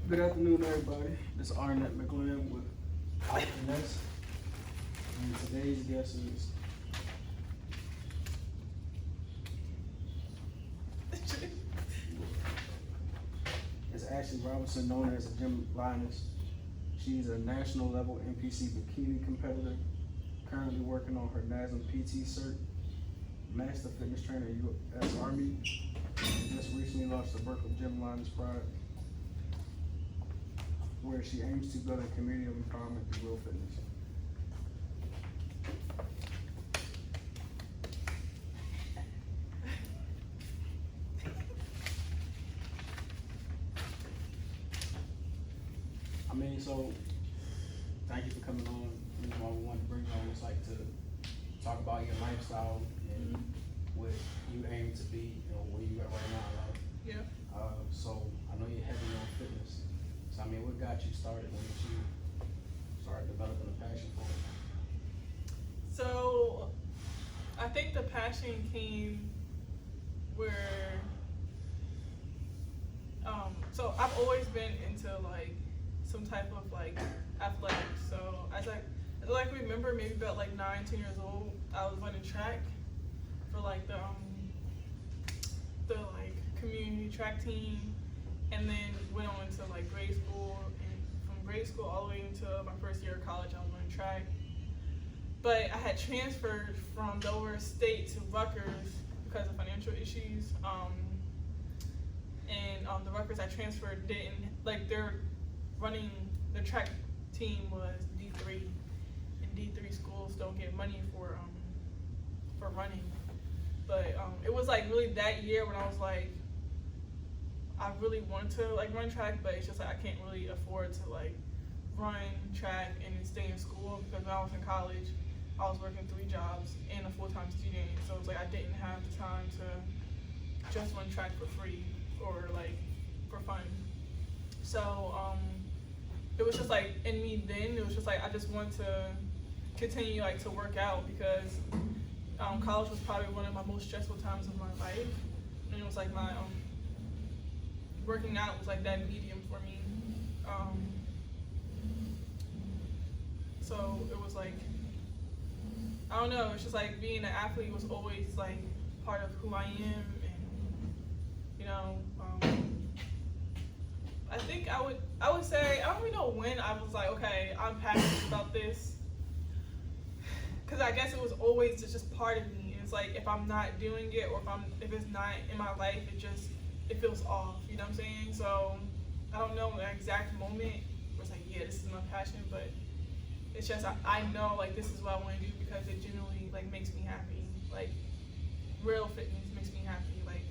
Good afternoon, everybody. This is Arnett McGlynn with Lioness, and today's guest is Ashely Robinson, known as a Gym Lioness. She's a national level NPC Bikini competitor, currently working on her NASM PT cert, master fitness trainer U.S Army, and just recently launched the book of Gym Lioness Pride, where she aims to build a community of empowerment through real fitness. So thank you for coming on. You know, we wanted to bring you on is like to talk about your lifestyle and what you aim to be, you know, where you at right now in life. Yeah. So I know you're heavy on fitness. So I mean, what got you started? When did you start developing a passion for it? So I think the passion came where so I've always been into like some type of like athletics. So I remember maybe about like 9-10 years old, I was running track for like the like community track team, and then went on to like grade school, and from grade school all the way into my first year of college I was running track. But I had transferred from Delaware State to Rutgers because of financial issues, and the Rutgers I transferred didn't, like, their track team was D3, and D3 schools don't get money for running. But it was like really that year when I was like, I really wanted to like run track, but it's just like I can't really afford to like run track and then stay in school, because when I was in college I was working 3 jobs and a full-time student, so it was like I didn't have the time to just run track for free or like for fun. So it was just like in me then, it was just like I just wanted to continue like to work out, because college was probably one of my most stressful times of my life, and it was like my working out was like that medium for me. So it was like, I don't know, it's just like being an athlete was always like part of who I am, and you know, I think I would say, I don't really know when I was like, okay, I'm passionate about this, because I guess it was always just part of me. It's like if I'm not doing it, or if it's not in my life, it feels off, you know what I'm saying? So I don't know the exact moment where it's like, yeah, this is my passion, but it's just I know like this is what I want to do, because it genuinely like makes me happy. Like real fitness makes me happy. Like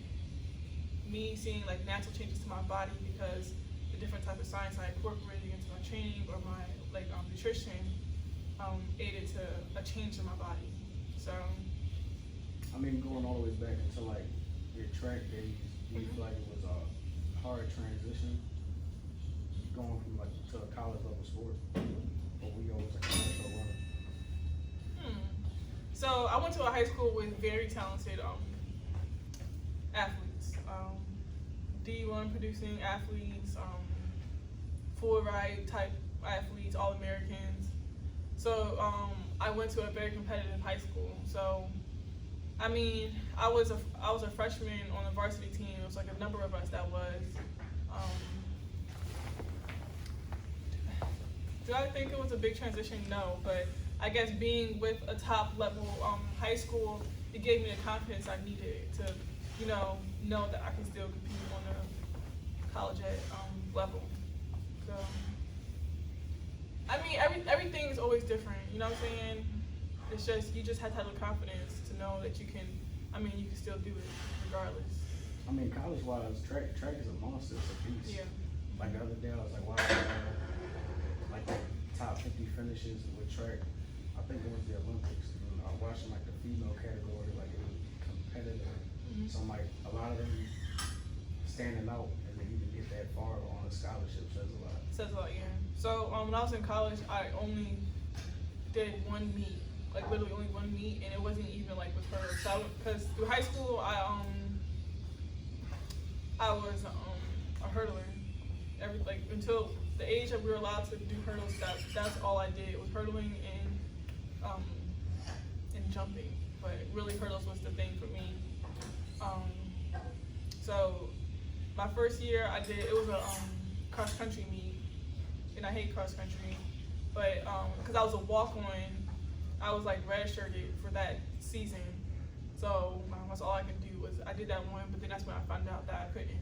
me seeing like natural changes to my body, because the different type of science I incorporated into my training or my like nutrition aided to a change in my body. So I mean, going all the way back into like your track days, do you feel like it was a hard transition going from like to a college level sport, or were you always like a natural runner? So I went to a high school with very talented athletes, D1 producing athletes, full ride type athletes, all Americans. So I went to a very competitive high school. So I mean, I was a freshman on the varsity team. It was like a number of us that was. Do I think it was a big transition? No, but I guess being with a top level high school, it gave me the confidence I needed to, you know that I can still compete on the college level. So I mean, everything is always different. You know what I'm saying? It's just you just have to have the confidence to know that you can. I mean, you can still do it regardless. I mean, college-wise, track is a monster. It's a beast. Yeah. Like the other day, I was like, wow, like the top 50 finishes with track. I think it was the Olympics. And I was watching like the female category, like it was competitive. So I'm like, a lot of them standing out, and then even get that far on a scholarship says a lot. Says a lot, yeah. So when I was in college, I only did one meet, like literally only one meet, and it wasn't even like with her. So because through high school, I was a hurdler. like until the age that we were allowed to do hurdles. That's all I did was hurdling and jumping. But really, hurdles was the thing for me. So my first year, it was a cross country meet, and I hate cross country, but because I was a walk-on, I was like redshirted for that season. So that's all I could do was I did that one, but then that's when I found out that I couldn't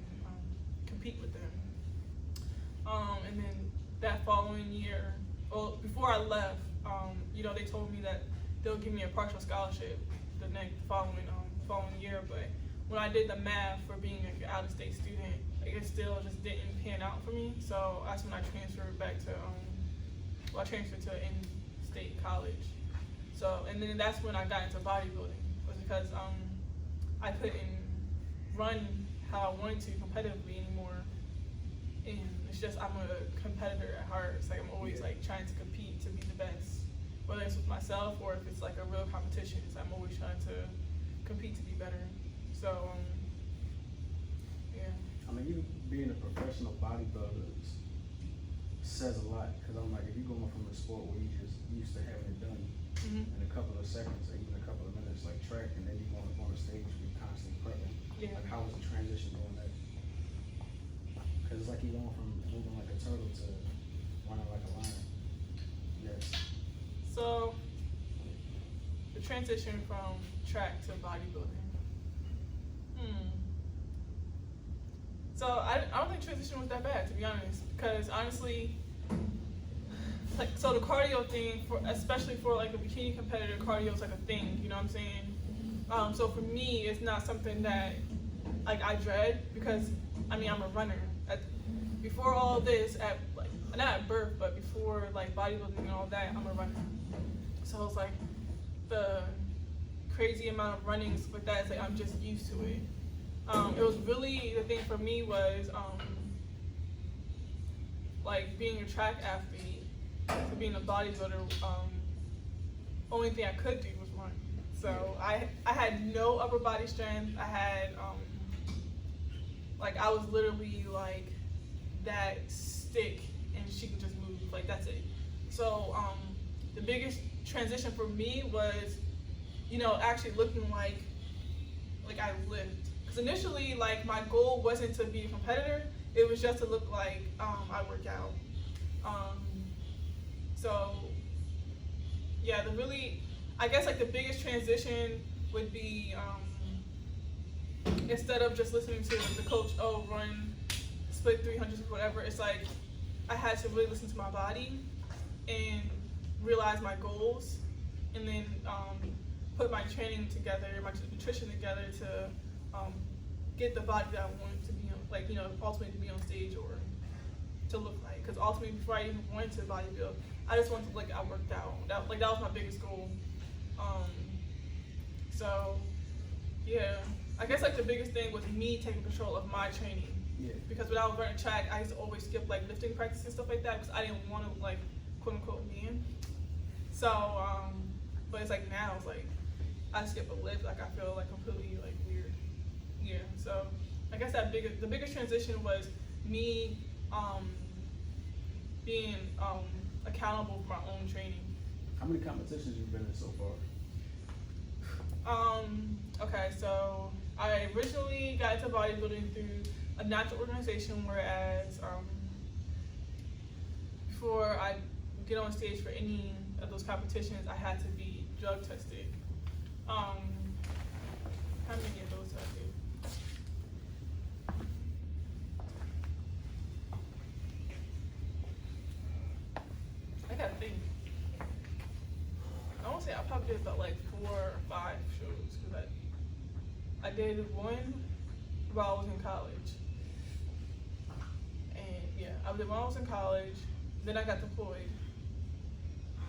compete with them. And then that following year, well, before I left, they told me that they'll give me a partial scholarship the following year, but when I did the math for being an out-of-state student, it still just didn't pan out for me. So that's when I transferred back to, I transferred to in-state college. So, and then that's when I got into bodybuilding, was because I couldn't run how I wanted to competitively anymore. And it's just, I'm a competitor at heart. It's like I'm always like trying to compete to be the best, whether it's with myself or if it's like a real competition. So I'm always trying to compete to be better. So, yeah. I mean, you being a professional bodybuilder says a lot, because I'm like, if you're going from a sport where you just used to having it done in a couple of seconds or even a couple of minutes, like track, and then you going up on the stage, you're constantly prepping. Yeah. Like, how was the transition doing that? Because it's like you're going from moving like a turtle to running like a lion. Yes. So, the transition from track to bodybuilding. So I don't think transition was that bad, to be honest, because honestly, like, so the cardio thing, especially for like a bikini competitor, cardio is like a thing, you know what I'm saying? So for me, it's not something that like I dread, because I mean, I'm a runner. Before all this, not at birth, but before like bodybuilding and all that, I'm a runner. So it's like the crazy amount of running with that, it's like I'm just used to it. It was really, the thing for me was like being a track athlete to being a bodybuilder, only thing I could do was run. So I had no upper body strength. I had like I was literally like that stick and she could just move, like that's it. So the biggest transition for me was, actually looking like I lift. Because initially, like, my goal wasn't to be a competitor, it was just to look like I work out. So yeah, I guess like the biggest transition would be instead of just listening to the coach, run, split 300s or whatever, it's like I had to really listen to my body and realize my goals, and then put my training together, my nutrition together to get the body that I wanted to be on, like, ultimately to be on stage or to look like. Because ultimately, before I even wanted to bodybuild, I just wanted to look like I worked out. That was my biggest goal. So yeah, I guess like the biggest thing was me taking control of my training. Yeah. Because when I was running track, I used to always skip like lifting practice and stuff like that because I didn't want to like quote unquote man. So but it's like now it's like I skip a lift, like I feel like completely like weird. Yeah. So I guess the biggest transition was me being accountable for my own training. How many competitions you've been in so far? Okay, so I originally got into bodybuilding through a natural organization, whereas before I get on stage for any of those competitions, I had to be drug tested. How many of those did I do? I gotta think. I want to say I probably did about like 4 or 5 shows, because I did one while I was in college. And yeah, I did one while I was in college, then I got deployed.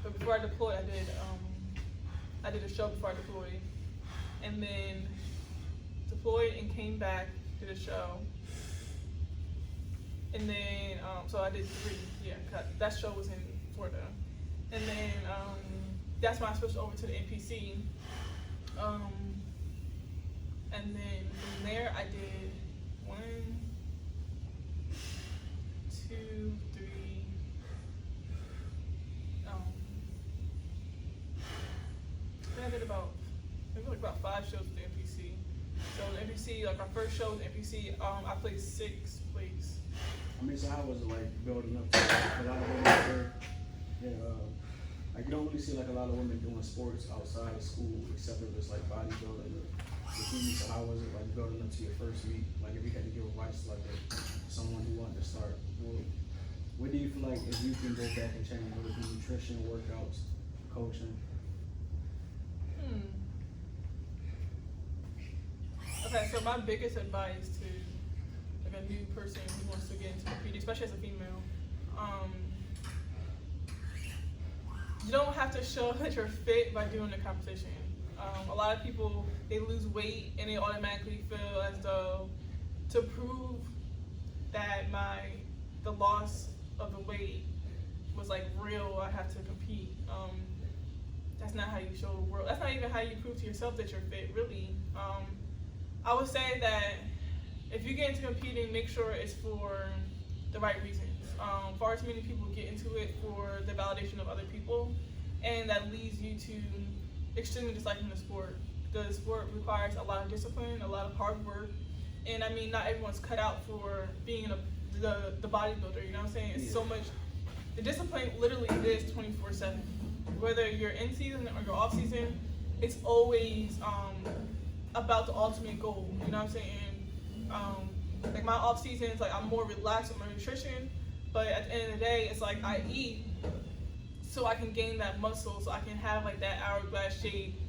But before I deployed, I did a show before I deployed. And then deployed and came back, did a show. And then, so I did 3, yeah, that show was in Florida. And then, that's when I switched over to the NPC. And then from there I did 1, 2, NPC, like our first show was NPC, I placed 6th place. I mean, so how was it like building up to a lot of women there? Yeah, like you don't really see like a lot of women doing sports outside of school, except if it's like bodybuilding or bikini. So how was it like building up to your first meet? Like if you had to give advice to like someone who wanted to start, what do you feel like if you can go back and change? Would it be nutrition, workouts, coaching? Okay, so my biggest advice to like a new person who wants to get into competing, especially as a female, you don't have to show that you're fit by doing the competition. A lot of people, they lose weight and they automatically feel as though to prove that the loss of the weight was like real, I have to compete. That's not how you show the world. That's not even how you prove to yourself that you're fit, really. I would say that if you get into competing, make sure it's for the right reasons. Far too many people get into it for the validation of other people, and that leads you to extremely disliking the sport. The sport requires a lot of discipline, a lot of hard work, and I mean, not everyone's cut out for being the bodybuilder, you know what I'm saying? It's so much, the discipline literally is 24/7. Whether you're in season or you're off season, it's always about the ultimate goal, you know what I'm saying? Like my off season is like I'm more relaxed with my nutrition, but at the end of the day, it's like I eat so I can gain that muscle, so I can have like that hourglass shape.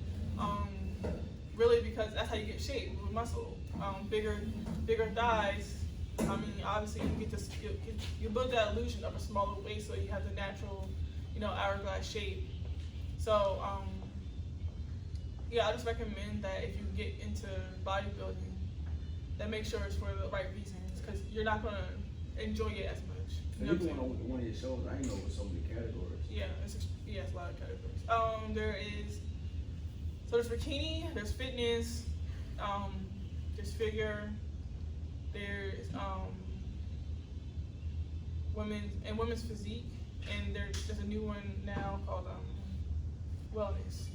Really, because that's how you get shape with muscle. Bigger thighs. I mean, obviously you build that illusion of a smaller waist, so you have the natural, hourglass shape. So yeah, I just recommend that if you get into bodybuilding, that make sure it's for the right reasons, because you're not gonna enjoy it as much. You know, even on one of your shows, I didn't know it was so many categories. Yeah, it's a lot of categories. There's bikini, there's fitness, there's figure, there's women's physique, and there's a new one now called wellness.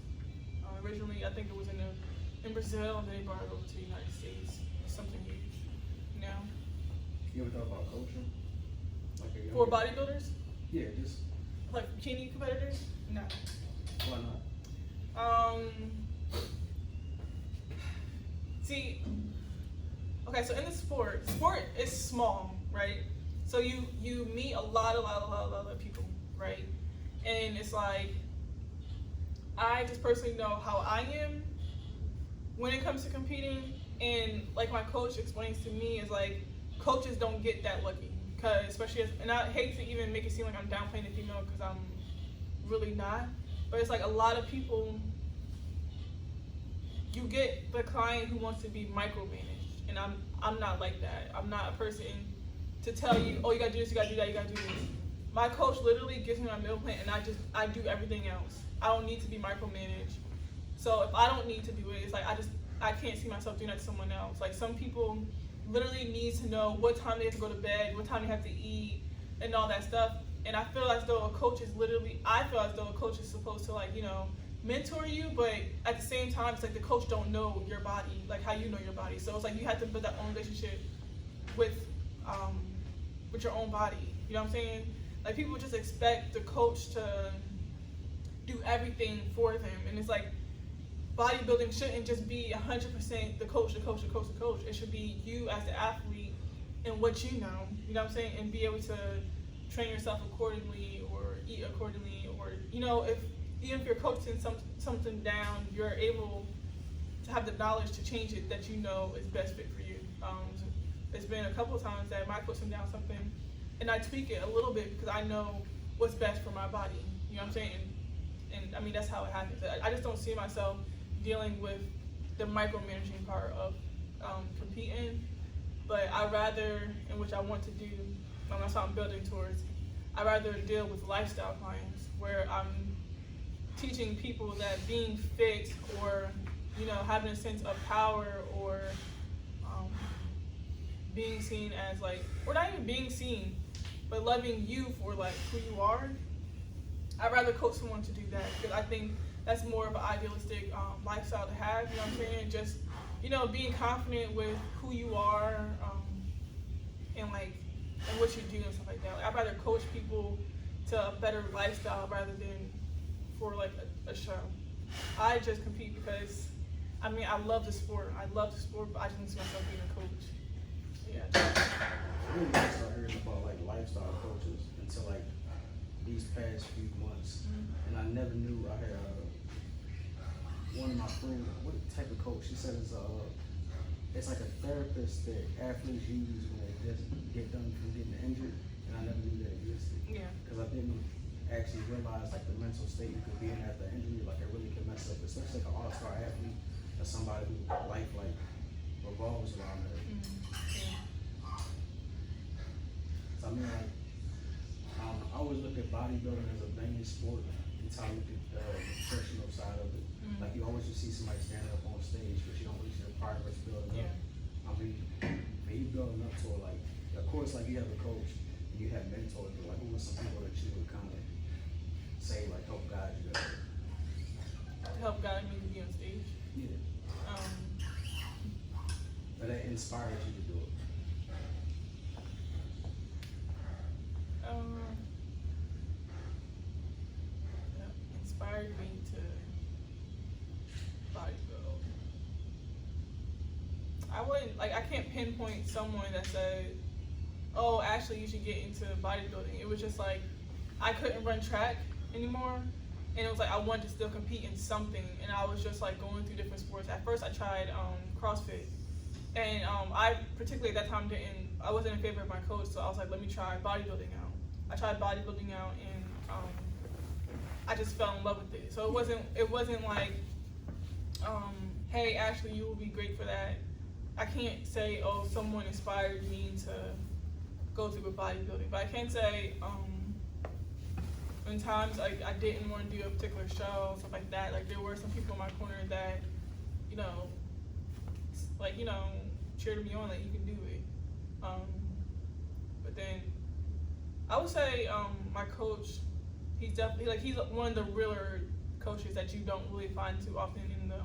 Originally, I think it was in Brazil, and then they brought it over to the United States. It's something huge, You ever thought about coaching? Like for bodybuilders? Yeah, just like bikini competitors? No. Why not? See, okay, so in the sport is small, right? So you meet a lot of people, right? And it's like, I just personally know how I am when it comes to competing, and like my coach explains to me is like, coaches don't get that lucky, because especially and I hate to even make it seem like I'm downplaying the female, because I'm really not, but it's like a lot of people, you get the client who wants to be micromanaged, and I'm not like that. I'm not a person to tell you, oh, you gotta do this, you gotta do that, you gotta do this. My coach literally gives me my meal plan, and I do everything else. I don't need to be micromanaged. So if I don't need to do it, it's like I can't see myself doing that to someone else. Like some people literally need to know what time they have to go to bed, what time they have to eat, and all that stuff. And I feel as though a coach is supposed to, like, mentor you, but at the same time, it's like the coach don't know your body, like how you know your body. So it's like you have to build that own relationship with your own body. You know what I'm saying? Like people just expect the coach to do everything for them, and it's like bodybuilding shouldn't just be 100% the coach. It should be you as the athlete and what you know what I'm saying, and be able to train yourself accordingly or eat accordingly, or even if you're coaching something down, you're able to have the knowledge to change it that is best fit for you. It's been a couple of times that I might put down something and I tweak it a little bit because I know what's best for my body. You know what I'm saying? And I mean, that's how it happens. I just don't see myself dealing with the micromanaging part of competing, but I rather, in which I want to do, and that's what I'm building towards, I rather deal with lifestyle clients where I'm teaching people that being fit, or having a sense of power, or being seen as like, or not even being seen, but loving you for like who you are. I'd rather coach someone to do that, because I think that's more of an idealistic lifestyle to have. You know what I'm saying? Just you know, being confident with who you are, and like, and what you do and stuff like that. Like, I'd rather coach people to a better lifestyle rather than for like a show. I just compete because, I mean, I love the sport. I love the sport, but I just don't see myself being a coach. Yeah. I really didn't start hearing about like lifestyle coaches until like these past few months, and I never knew. I had one of my friends. What type of coach? She said it's like a therapist that athletes use when they just get done from getting injured, and I never knew that existed. Yeah. Because I didn't actually realize like the mental state you could be in after injury, like it really can mess up, especially like an all-star athlete or somebody whose life like revolves around that. So I mean, like, I always look at bodybuilding as a vain sport until I look at the professional side of it. Like you always just see somebody stand up on stage, but you don't really see the progress building up. I mean, when you building up to it, like, of course, like you have a coach and you have mentors, but like who are some people that you would kind of say like help guide you there? Help guide me to be on stage. Yeah. But that inspires you to do it. That inspired me to bodybuild. I wouldn't, like, I can't pinpoint someone that said, oh, Ashely, you should get into bodybuilding. It was just like, I couldn't run track anymore. And it was like, I wanted to still compete in something. And I was just like going through different sports. At first I tried CrossFit. And I particularly at that time I wasn't in favor of my coach. So I was like, let me try bodybuilding out. I tried bodybuilding out and I just fell in love with it. So it wasn't like, hey, Ashely, you will be great for that. I can't say, oh, someone inspired me to go through with bodybuilding, but I can say, in times like I didn't want to do a particular show, stuff like that. Like there were some people in my corner that, you know, like, you know, cheered me on, like you can do it. But then I would say my coach, he's definitely like he's one of the realer coaches that you don't really find too often in the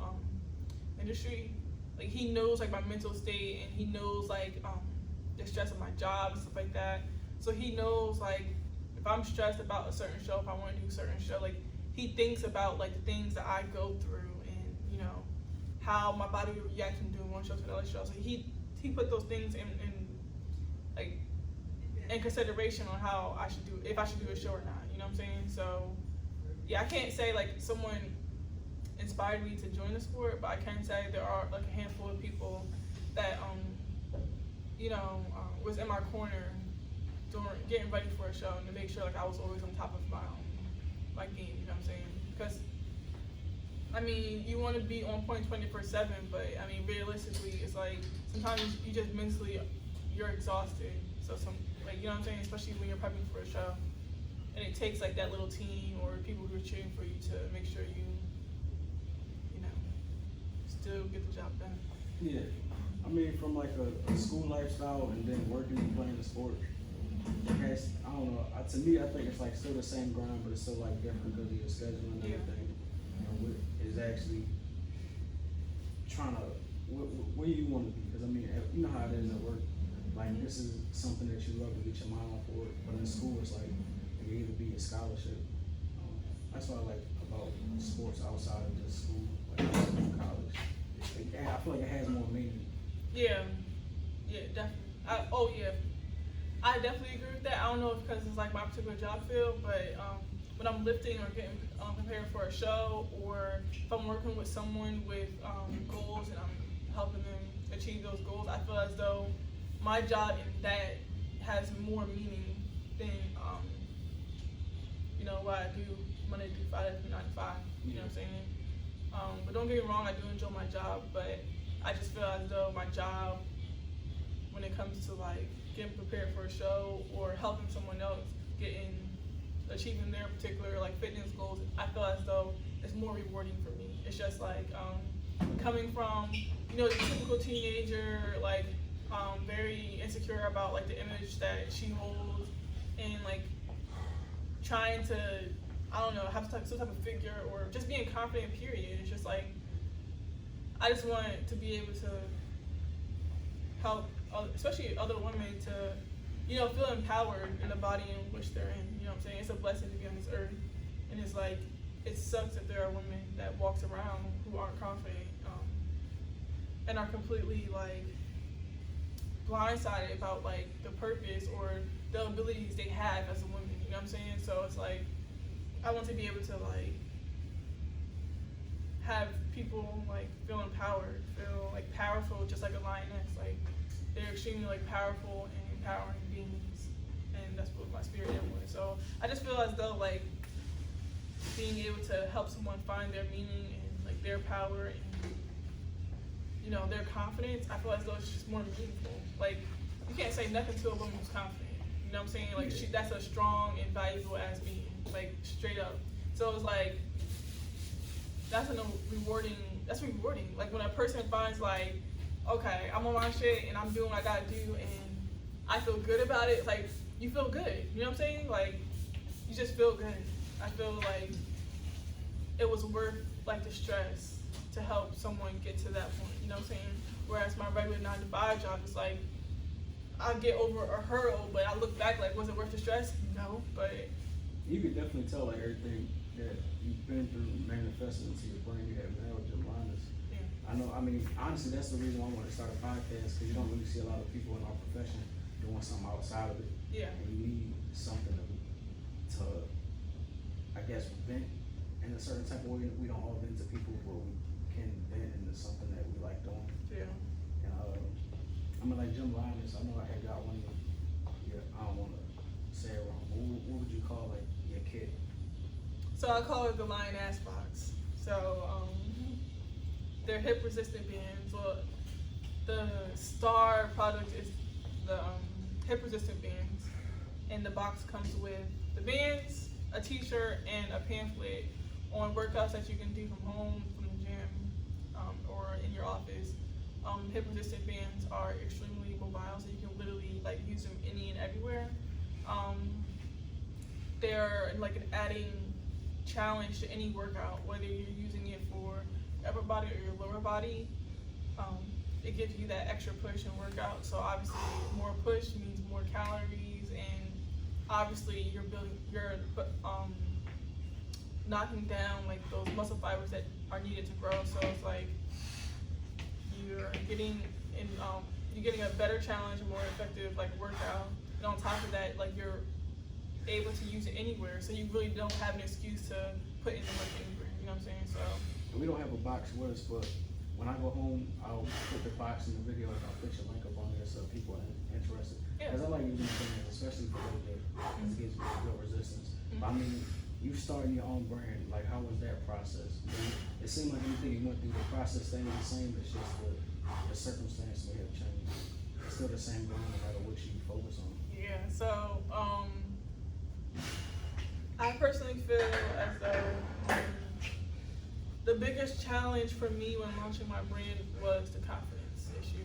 industry. Like he knows like my mental state, and he knows like the stress of my job and stuff like that. So he knows like if I'm stressed about a certain show, if I want to do a certain show, like he thinks about like the things that I go through, and you know how my body would react from doing one show to another show. So he put those things in consideration on how I should do, if I should do a show or not. You know what I'm saying? So yeah, I can't say like someone inspired me to join the sport, but I can say there are like a handful of people that you know was in my corner during getting ready for a show, and to make sure like I was always on top of my game. You know what I'm saying? Because I mean, you want to be on point 24/7, but I mean realistically, it's like sometimes you just mentally you're exhausted. So like, you know what I'm saying? Especially when you're prepping for a show, and it takes like that little team or people who are cheering for you to make sure you know still get the job done. Yeah, I mean from like a school lifestyle and then working and playing the sport. Has, I don't know. To me, I think it's like still the same grind, but it's still like different because of your schedule and everything. You know, is actually trying to where you want to be. Because I mean, you know how it is at work. Like this is something that you love to get your mind off for. But in school, it's like it can either be a scholarship. That's what I like about sports outside of just school, like college. I feel like it has more meaning. Yeah, definitely. I definitely agree with that. I don't know if because it's like my particular job field, but when I'm lifting or getting prepared for a show, or if I'm working with someone with goals and I'm helping them achieve those goals, I feel as though my job in that has more meaning than you know what I do Monday through Friday from 9 to 5. You know what I'm saying? But don't get me wrong, I do enjoy my job, but I just feel as though my job, when it comes to like getting prepared for a show or helping someone else achieving their particular like fitness goals, I feel as though it's more rewarding for me. It's just like coming from, you know, the typical teenager, like very insecure about like the image that she holds, and like trying to, I don't know, have some type of figure or just being confident, period. It's just like I just want to be able to help, especially other women, to, you know, feel empowered in the body in which they're in. You know what I'm saying? It's a blessing to be on this earth, and it's like, it sucks that there are women that walks around who aren't confident, and are completely like blindsided about like the purpose or the abilities they have as a woman. You know what I'm saying? So it's like, I want to be able to like have people like feel empowered, feel like powerful, just like a lioness. Like, they're extremely like powerful and empowering beings, and that's what my spirit is. So I just feel as though like being able to help someone find their meaning and like their power and, you know, their confidence, I feel as though it's just more meaningful. Like, you can't say nothing to a woman who's confident. You know what I'm saying? Like, that's a strong and valuable ass being, like, straight up. So it's like, that's rewarding. Like, when a person finds like, okay, I'm on my shit and I'm doing what I gotta do and I feel good about it, like, you feel good. You know what I'm saying? Like, you just feel good. I feel like it was worth like the stress to help someone get to that point. You know what I'm saying? Whereas my regular 9-to-5 job is like, I get over a hurdle, but I look back like, was it worth the stress? No, but you could definitely tell like everything that you've been through manifested into your brain. You have now with Gym Lioness. yeah. I know. I mean, honestly, that's the reason why I wanted to start a podcast, because you don't really see a lot of people in our profession doing something outside of it. Yeah. And you need something to I guess, vent in a certain type of way. We don't all vent to people, but we can vent into something that we like doing. Yeah. And I mean, like Gym Lioness, I know I had got one of your, I don't want to say it wrong, but what would you call like your kit? So I call it the Lioness box. So they're hip resistant bands. Well, the star product is the hip resistant bands, and the box comes with the bands, a t-shirt, and a pamphlet on workouts that you can do from home, from the gym, or in your office. Hip resistant bands are extremely mobile, so you can literally like use them any and everywhere. They're like an adding challenge to any workout, whether you're using it for your upper body or your lower body. It gives you that extra push in workout. So obviously more push means more calories, and obviously you're knocking down like those muscle fibers that are needed to grow. So it's like you're getting a better challenge, a more effective like workout, and on top of that, like you're able to use it anywhere. So you really don't have an excuse to put in the work anywhere. You know what I'm saying? So we don't have a box with us, but when I go home, I'll put the box in the video and I'll put your link up on there so people are interested. Because I like using things, especially for those that gives me good resistance. But I mean, you starting your own brand, like how was that process? It seemed like anything you went through, the process stayed the same, it's just the circumstance may have changed. It's still the same goal no matter what you focus on. yeah, so I personally feel as though the biggest challenge for me when launching my brand was the confidence issue.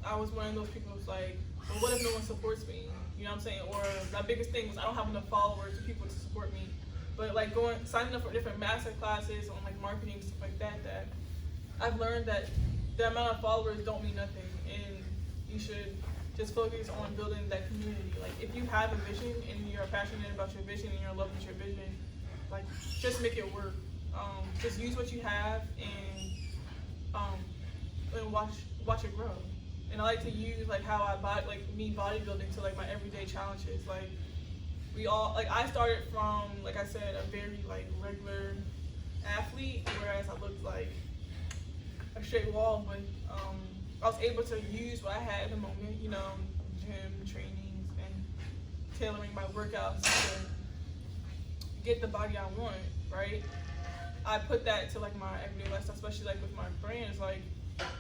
I was one of those people who's like, well, what if no one supports me? You know what I'm saying? Or my biggest thing was I don't have enough followers or people to support me. But like signing up for different master classes on like marketing, stuff like that, that I've learned that the amount of followers don't mean nothing, and you should just focus on building that community. Like if you have a vision and you're passionate about your vision and you're in love with your vision, like just make it work. Just use what you have and watch it grow. And I like to use like how I bodybuilding to like my everyday challenges. Like I started from, like I said, a very like regular athlete, whereas I looked like a straight wall, but I was able to use what I had at the moment, you know, gym trainings and tailoring my workouts to get the body I want, right? I put that to like my everyday lifestyle, especially like with my brand. It's like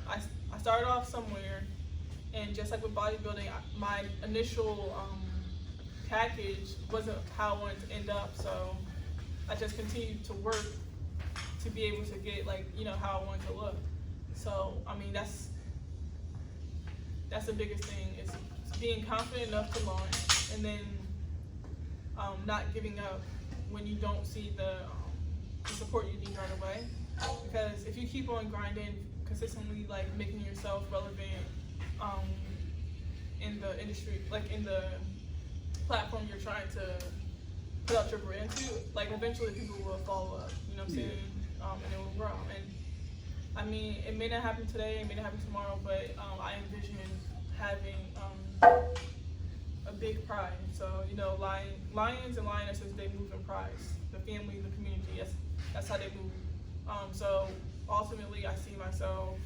I started off somewhere, and just like with bodybuilding, my initial package wasn't how I wanted to end up, so I just continued to work to be able to get like, you know, how I wanted to look. So I mean, that's the biggest thing, is being confident enough to launch, and then not giving up when you don't see the support you need right away. Because if you keep on grinding, consistently like making yourself relevant in the industry, like in the platform you're trying to put out your brand to, like eventually people will follow up, you know what I'm saying? And it will grow. And I mean, it may not happen today, it may not happen tomorrow, but I envision having a big pride. So, you know, lions and lionesses, they move in prides. The family, the community, that's how they move. So ultimately I see myself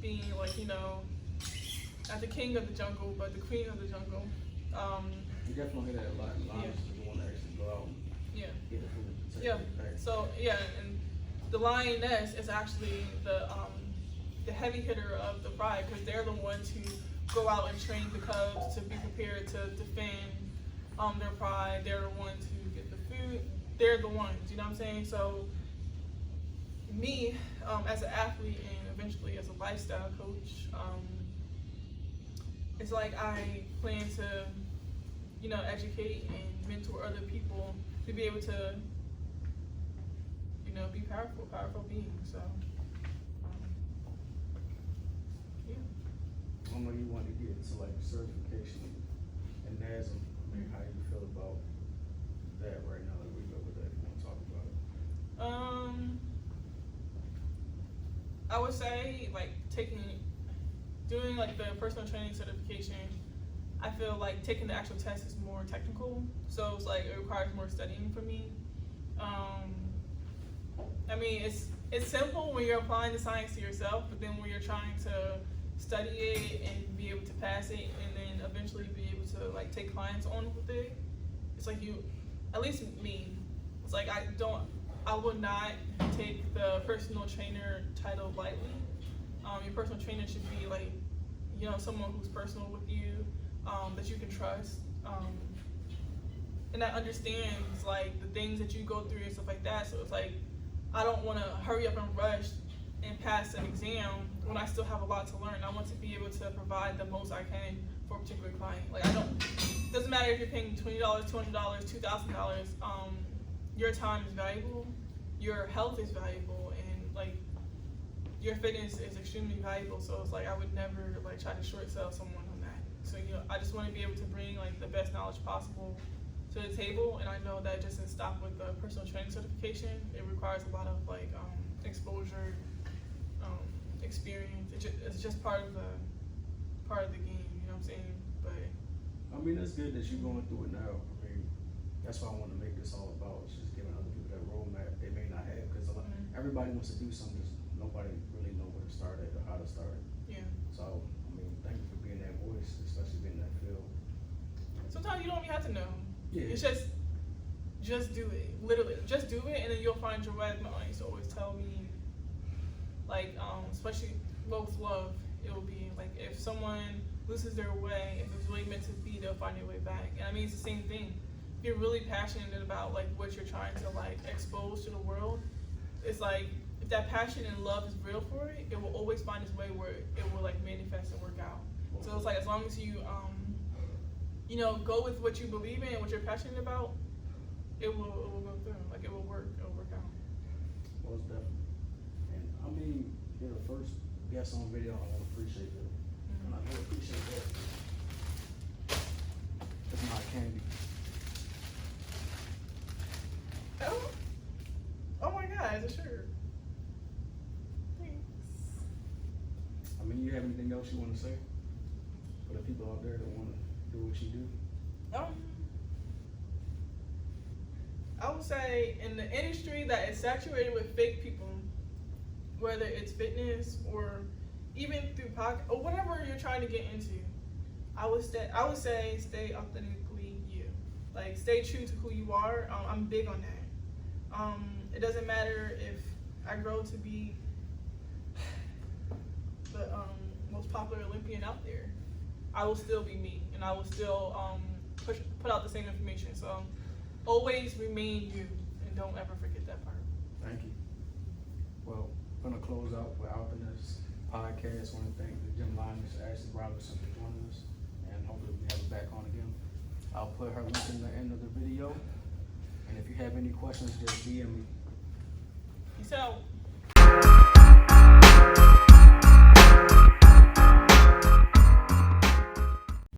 being like, you know, not the king of the jungle, but the queen of the jungle. You definitely hear that a lot. Lions is the one that actually go out and get the food. Yeah. So yeah, and the lioness is actually the heavy hitter of the pride, because they're the ones who go out and train the cubs to be prepared to defend their pride. They're the ones who get the food. They're the ones, you know what I'm saying? So me, as an athlete and eventually as a lifestyle coach, it's like I plan to, you know, educate and mentor other people to be able to, you know, be powerful beings. So, yeah. I know you want to get into like certification and NASM. I mean, how do you feel about that right now? Like, we go with that if you want to talk about it. I would say like doing like the personal training certification, I feel like taking the actual test is more technical, so it's like it requires more studying for me. I mean, it's simple when you're applying the science to yourself, but then when you're trying to study it and be able to pass it, and then eventually be able to like take clients on with it, it's like you, at least me, it's like I would not take the personal trainer title lightly. Your personal trainer should be like, you know, someone who's personal with you, that you can trust, and that understands like the things that you go through and stuff like that. So it's like, I don't want to hurry up and rush and pass an exam when I still have a lot to learn. I want to be able to provide the most I can for a particular client. Like it doesn't matter if you're paying $20, $200, $2,000, your time is valuable, your health is valuable, and like your fitness is extremely valuable. So it's like I would never like try to short sell someone on that. So, you know, I just want to be able to bring like the best knowledge possible to the table, and I know that just doesn't stop with the personal training certification. It requires a lot of like exposure, experience. It's just part of the game, you know what I'm saying? But I mean, it's good that you're going through it now. I mean, that's what I want to make this all about. It's just giving other people that roadmap they may not have, because everybody wants to do something, just nobody really know where to start at or how to start. yeah. So, I mean, thank you for being that voice, especially being in that field. Sometimes you don't even have to know. Yeah. It's just do it. Literally, just do it, and then you'll find your way. My aunt used to always tell me, like, especially with love, it will be like if someone loses their way, if it's really meant to be, they'll find their way back. And I mean, it's the same thing. If you're really passionate about like what you're trying to like expose to the world, it's like if that passion and love is real for it, it will always find its way where it will like manifest and work out. So it's like as long as you you know, go with what you believe in and what you're passionate about, it will go through. Like it will work out. Most definitely. And I mean, you're the first guest on video. I want to appreciate that. And I really appreciate that. It's not candy. Oh my God, it's a shirt. Thanks. I mean, you have anything else you want to say for the people out there that want to do what you do? I would say in the industry that is saturated with fake people, whether it's fitness or even through podcast or whatever you're trying to get into, I would say stay authentically you. Like stay true to who you are. I'm big on that. It doesn't matter if I grow to be the most popular Olympian out there. I will still be me, and I will still put out the same information. So always remain you, and don't ever forget that part. Thank you. Well, I'm gonna close out with Openness Podcast. I want to thank the Gym Lioness, Ashely Robinson, for joining us, and hopefully we have her back on again. I'll put her link in the end of the video, and if you have any questions, just DM me. Peace out.